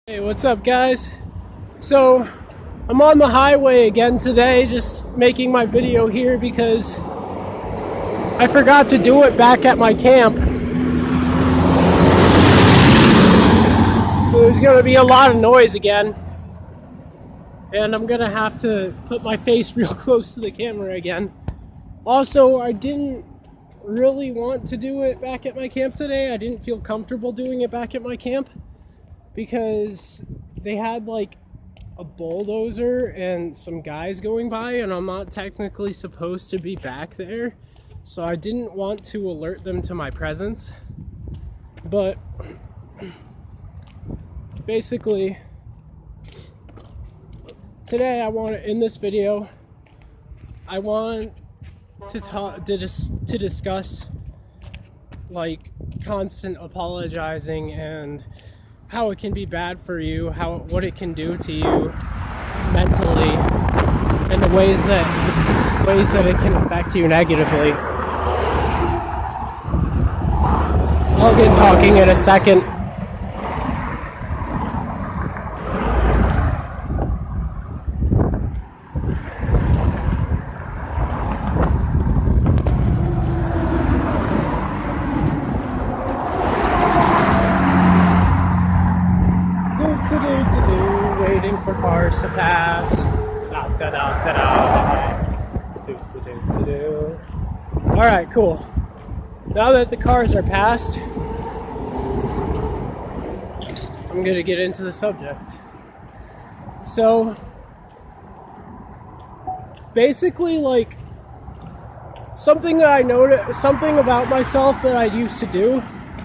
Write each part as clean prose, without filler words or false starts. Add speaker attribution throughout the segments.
Speaker 1: Hey, what's up, guys? So, I'm on the highway again today, just making my video here because I forgot to do it back at my camp. So there's gonna be a lot of noise again. And I'm gonna have to put my face real close to the camera again. Also, I didn't really want to do it back at my camp today. I didn't feel comfortable doing it back at my camp because they had like a bulldozer and some guys going by, and I'm not technically supposed to be back there, so I didn't want to alert them to my presence. But basically today in this video I want to discuss like constant apologizing and how it can be bad for you, what it can do to you mentally, and the ways that it can affect you negatively. I'll get talking in a second. Waiting for cars to pass. Alright, cool. Now that the cars are passed, I'm gonna get into the subject. So, basically, like, something that I noticed, something about myself that I used to do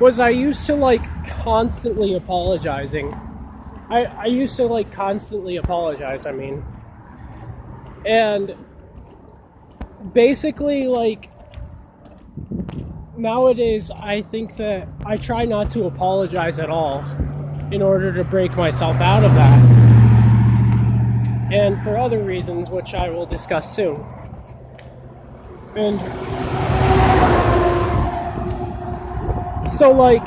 Speaker 1: was I used to like constantly apologizing. I used to like constantly apologize, and basically, like, nowadays I think that I try not to apologize at all in order to break myself out of that, and for other reasons which I will discuss soon. And so, like,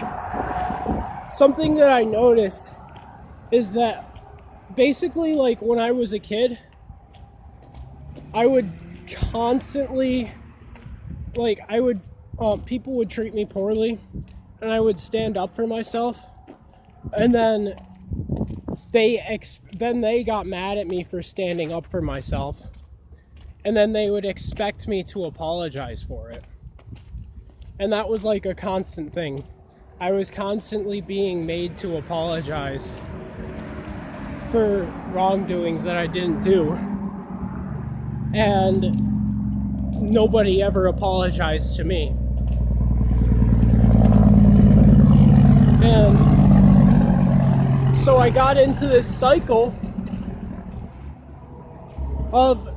Speaker 1: something that I noticed is that basically, like, when I was a kid, I would constantly, like, people would treat me poorly, and I would stand up for myself, and then they got mad at me for standing up for myself, and then they would expect me to apologize for it. And that was like a constant thing. I was constantly being made to apologize for wrongdoings that I didn't do, and nobody ever apologized to me. And so I got into this cycle of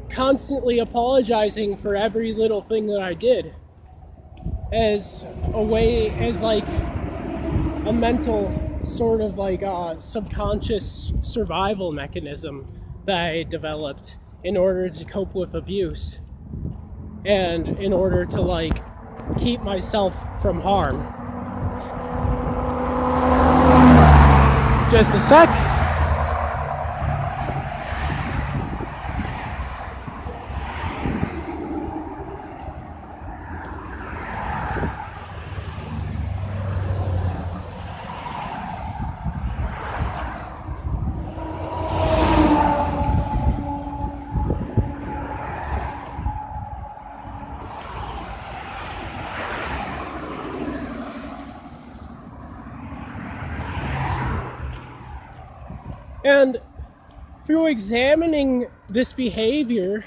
Speaker 1: constantly apologizing for every little thing that I did, as like a mental sort of like a subconscious survival mechanism that I developed in order to cope with abuse and in order to like keep myself from harm. Just a sec. And through examining this behavior,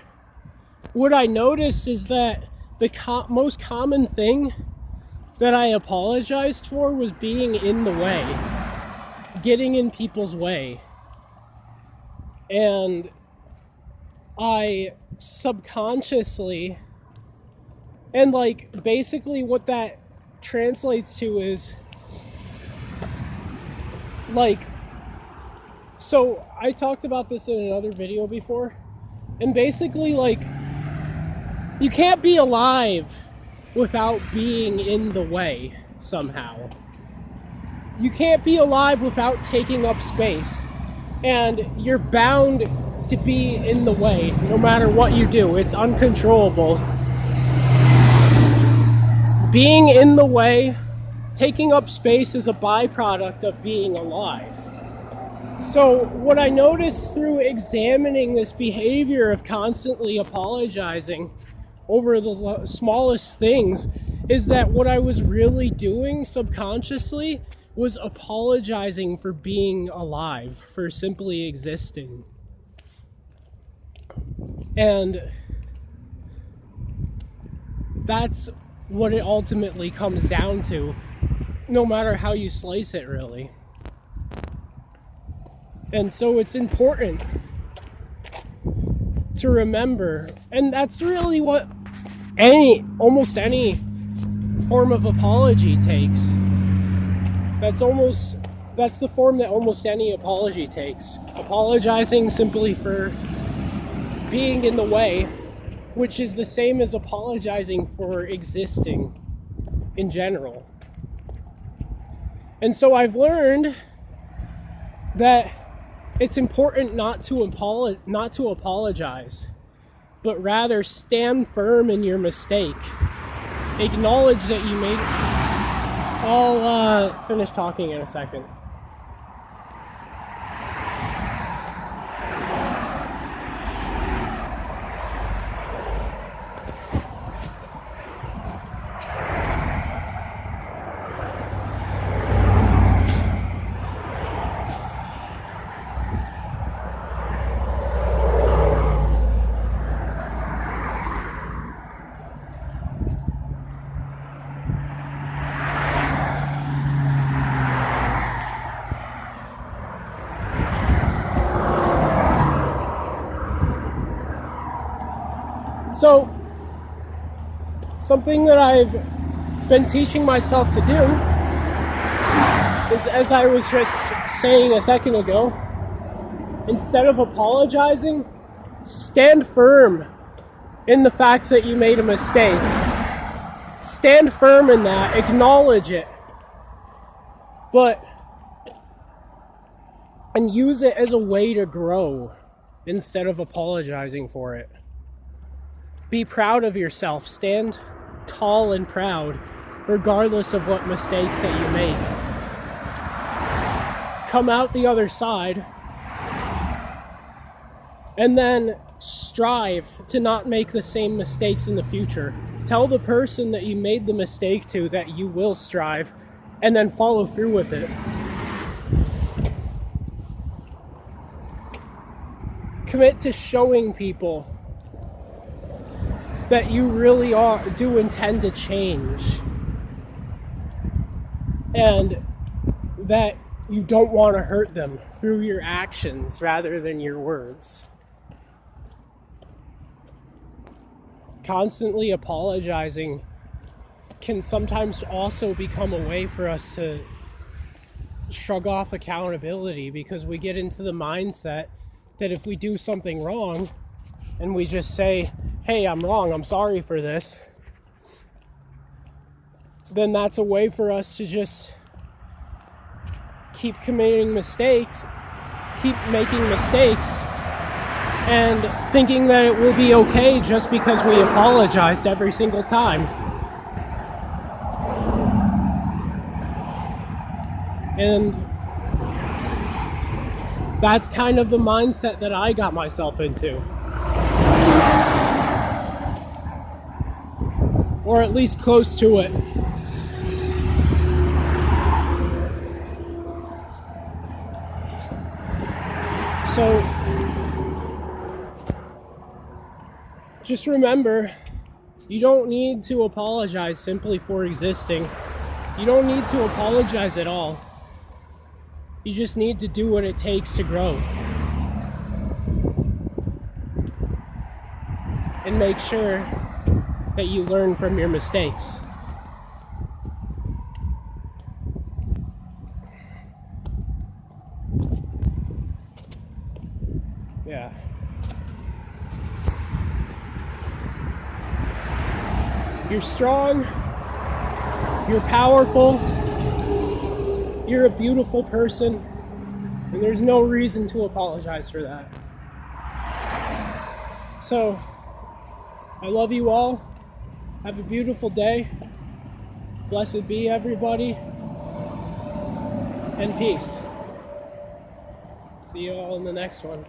Speaker 1: what I noticed is that the most common thing that I apologized for was being in the way, getting in people's way. And I subconsciously, and like basically what that translates to is like, so I talked about this in another video before, and basically, like, you can't be alive without being in the way somehow. you can't be alive without taking up space. And you're bound to be in the way no matter what you do. It's uncontrollable. Being in the way, taking up space is a byproduct of being alive. So what I noticed through examining this behavior of constantly apologizing over the smallest things is that what I was really doing subconsciously was apologizing for being alive, for simply existing. And that's what it ultimately comes down to, no matter how you slice it, really. And so it's important to remember, and that's really what almost any form of apology takes. That's the form that almost any apology takes. Apologizing simply for being in the way, which is the same as apologizing for existing in general. And so I've learned that it's important not to apologize, but rather stand firm in your mistake. Acknowledge that you made it. I'll finish talking in a second. So, something that I've been teaching myself to do is, as I was just saying a second ago, instead of apologizing, stand firm in the fact that you made a mistake. Stand firm in that, acknowledge it, and use it as a way to grow instead of apologizing for it. Be proud of yourself. Stand tall and proud, regardless of what mistakes that you make. Come out the other side, and then strive to not make the same mistakes in the future. Tell the person that you made the mistake to that you will strive, and then follow through with it. Commit to showing people that you really do intend to change, and that you don't want to hurt them through your actions rather than your words. Constantly apologizing can sometimes also become a way for us to shrug off accountability, because we get into the mindset that if we do something wrong and we just say, hey, I'm wrong, I'm sorry for this, then that's a way for us to just keep committing mistakes, keep making mistakes, and thinking that it will be okay just because we apologized every single time. And that's kind of the mindset that I got myself into. Or at least close to it. So, just remember, you don't need to apologize simply for existing. You don't need to apologize at all. You just need to do what it takes to grow. And make sure that you learn from your mistakes. Yeah. You're strong. You're powerful. You're a beautiful person, and there's no reason to apologize for that. So, I love you all. Have a beautiful day. Blessed be everybody. And peace. See you all in the next one.